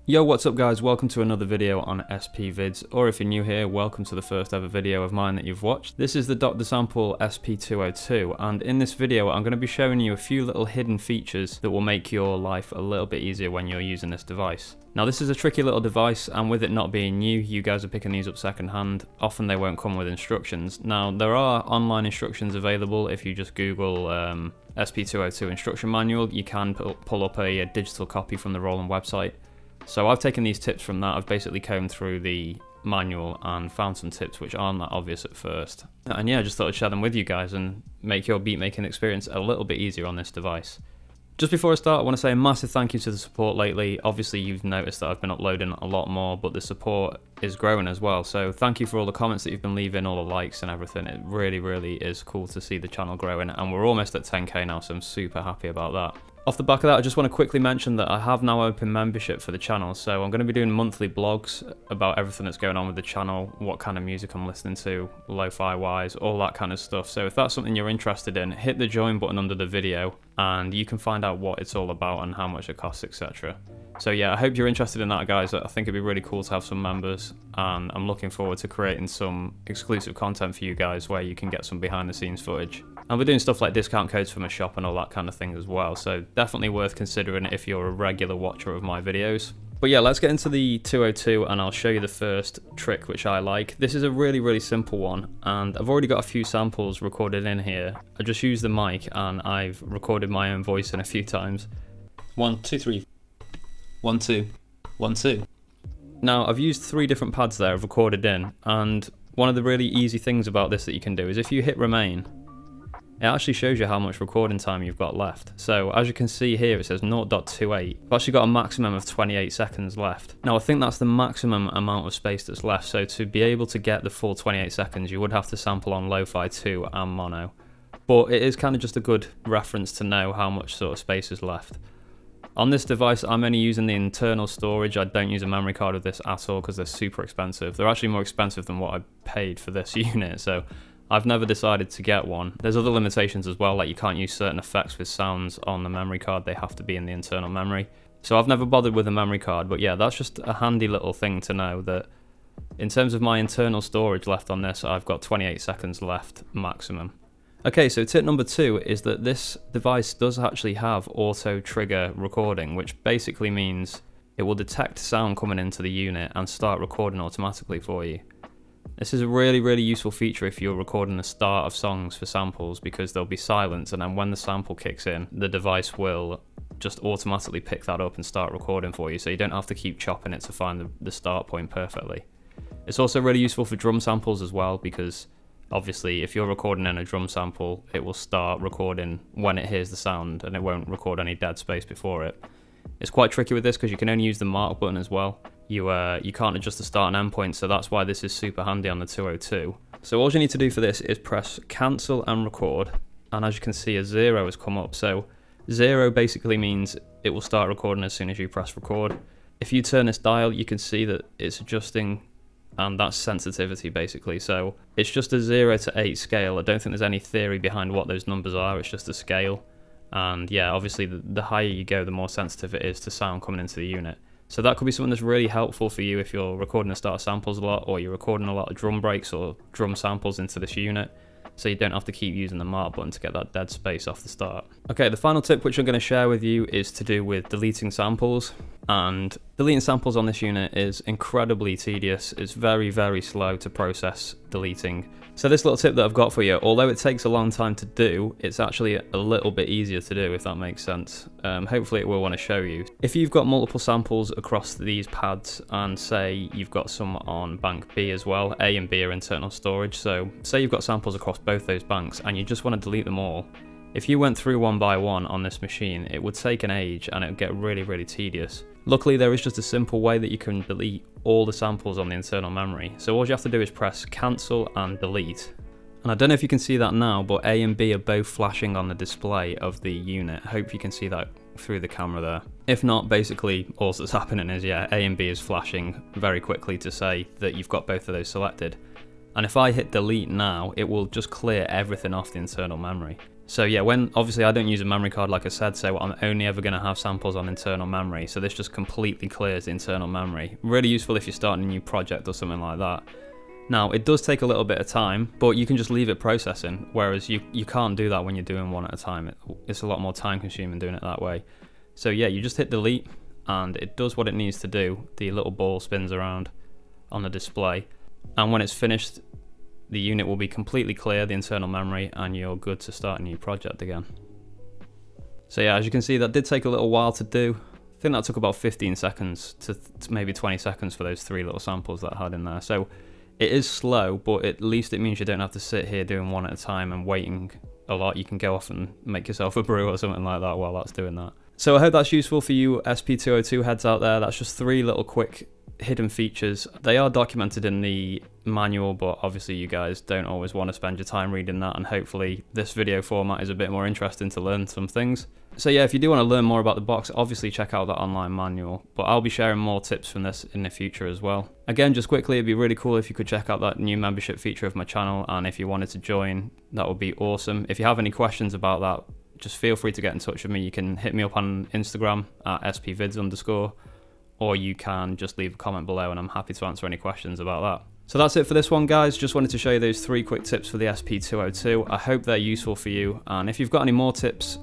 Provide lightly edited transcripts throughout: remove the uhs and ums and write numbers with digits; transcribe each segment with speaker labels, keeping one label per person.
Speaker 1: Yo, what's up guys, welcome to another video on SP Vids, or if you're new here, welcome to the first ever video of mine that you've watched. This is the Dr. Sample SP202, and in this video I'm going to be showing you a few little hidden features that will make your life a little bit easier when you're using this device. Now this is a tricky little device, and with it not being new, you guys are picking these up second hand. Often they won't come with instructions. Now there are online instructions available. If you just Google SP202 instruction manual, you can pull up a digital copy from the Roland website. So I've taken these tips from that. I've basically combed through the manual and found some tips which aren't that obvious at first. And yeah, I just thought I'd share them with you guys and make your beat making experience a little bit easier on this device. Just before I start, I want to say a massive thank you to the support lately. Obviously you've noticed that I've been uploading a lot more, but the support is growing as well. So thank you for all the comments that you've been leaving, all the likes and everything. It really is cool to see the channel growing, and we're almost at 10k now, so I'm super happy about that. Off the back of that, I just want to quickly mention that I have now opened membership for the channel, so I'm going to be doing monthly blogs about everything that's going on with the channel, what kind of music I'm listening to, lo-fi wise, all that kind of stuff. So if that's something you're interested in, hit the join button under the video and you can find out what it's all about and how much it costs, etc. So yeah, I hope you're interested in that, guys. I think it'd be really cool to have some members, and I'm looking forward to creating some exclusive content for you guys where you can get some behind the scenes footage. And we're doing stuff like discount codes for my shop and all that kind of thing as well, so definitely worth considering if you're a regular watcher of my videos. But yeah, let's get into the 202 and I'll show you the first trick which I like. This is a really simple one, and I've already got a few samples recorded in here. I just used the mic and I've recorded my own voice in a few times. 1, 2, 3. 1, 2. 1, 2. Now I've used 3 different pads there I've recorded in, and one of the really easy things about this that you can do is if you hit remain, it actually shows you how much recording time you've got left. So as you can see here, it says 0.28. I've actually got a maximum of 28 seconds left. Now I think that's the maximum amount of space that's left, so to be able to get the full 28 seconds you would have to sample on lo-fi 2 and mono. But it is kind of just a good reference to know how much sort of space is left. On this device I'm only using the internal storage. I don't use a memory card with this at all because they're super expensive. They're actually more expensive than what I paid for this unit, so I've never decided to get one. There's other limitations as well, like you can't use certain effects with sounds on the memory card, they have to be in the internal memory. So I've never bothered with a memory card, but yeah, that's just a handy little thing to know that in terms of my internal storage left on this, I've got 28 seconds left maximum. Okay, so tip number 2 is that this device does actually have auto trigger recording, which basically means it will detect sound coming into the unit and start recording automatically for you. This is a really useful feature if you're recording the start of songs for samples, because there'll be silence, and then when the sample kicks in, the device will just automatically pick that up and start recording for you, so you don't have to keep chopping it to find the start point perfectly. It's also really useful for drum samples as well, because obviously if you're recording in a drum sample, it will start recording when it hears the sound and it won't record any dead space before it. It's quite tricky with this because you can only use the mark button as well. You can't adjust the start and end point, so that's why this is super handy on the 202. So all you need to do for this is press cancel and record, and as you can see a 0 has come up. So 0 basically means it will start recording as soon as you press record. If you turn this dial, you can see that it's adjusting, and that's sensitivity basically. So it's just a 0 to 8 scale. I don't think there's any theory behind what those numbers are, it's just a scale. And yeah, obviously the higher you go, the more sensitive it is to sound coming into the unit. So that could be something that's really helpful for you if you're recording the start samples a lot, or you're recording a lot of drum breaks or drum samples into this unit, so you don't have to keep using the mark button to get that dead space off the start. Okay, the final tip which I'm going to share with you is to do with deleting samples. And deleting samples on this unit is incredibly tedious. It's very slow to process deleting. So this little tip that I've got for you, although it takes a long time to do, it's actually a little bit easier to do, if that makes sense. Hopefully it will want to show you. If you've got multiple samples across these pads, and say you've got some on bank B as well, A and B are internal storage, so say you've got samples across both those banks and you just want to delete them all, if you went through one by one on this machine, it would take an age and it would get really tedious. Luckily there is just a simple way that you can delete all the samples on the internal memory. So all you have to do is press cancel and delete. And I don't know if you can see that now, but A and B are both flashing on the display of the unit. Hope you can see that through the camera there. If not, basically all that's happening is, yeah, A and B is flashing very quickly to say that you've got both of those selected. And if I hit delete now, it will just clear everything off the internal memory. So yeah, obviously I don't use a memory card like I said, so I'm only ever going to have samples on internal memory, so this just completely clears the internal memory. Really useful if you're starting a new project or something like that. Now, it does take a little bit of time, but you can just leave it processing, whereas you can't do that when you're doing one at a time. It's a lot more time consuming doing it that way. So yeah, you just hit delete, and it does what it needs to do. The little ball spins around on the display, and when it's finished, the unit will be completely clear, the internal memory, and you're good to start a new project again. So yeah, as you can see, that did take a little while to do. I think that took about 15 seconds to maybe 20 seconds for those 3 little samples that I had in there. So it is slow, but at least it means you don't have to sit here doing one at a time and waiting a lot. You can go off and make yourself a brew or something like that while that's doing that. So I hope that's useful for you SP202 heads out there. That's just 3 little quick hidden features. They are documented in the manual, but obviously you guys don't always want to spend your time reading that, and hopefully this video format is a bit more interesting to learn some things. So yeah, if you do want to learn more about the box, obviously check out that online manual, but I'll be sharing more tips from this in the future as well. Again, just quickly, it'd be really cool if you could check out that new membership feature of my channel, and if you wanted to join, that would be awesome. If you have any questions about that, just feel free to get in touch with me. You can hit me up on Instagram at spvids_, or you can just leave a comment below and I'm happy to answer any questions about that. So that's it for this one, guys. Just wanted to show you those 3 quick tips for the SP202. I hope they're useful for you, and if you've got any more tips,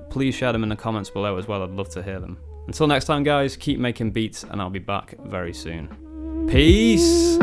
Speaker 1: please share them in the comments below as well. I'd love to hear them. Until next time, guys, keep making beats, and I'll be back very soon. Peace!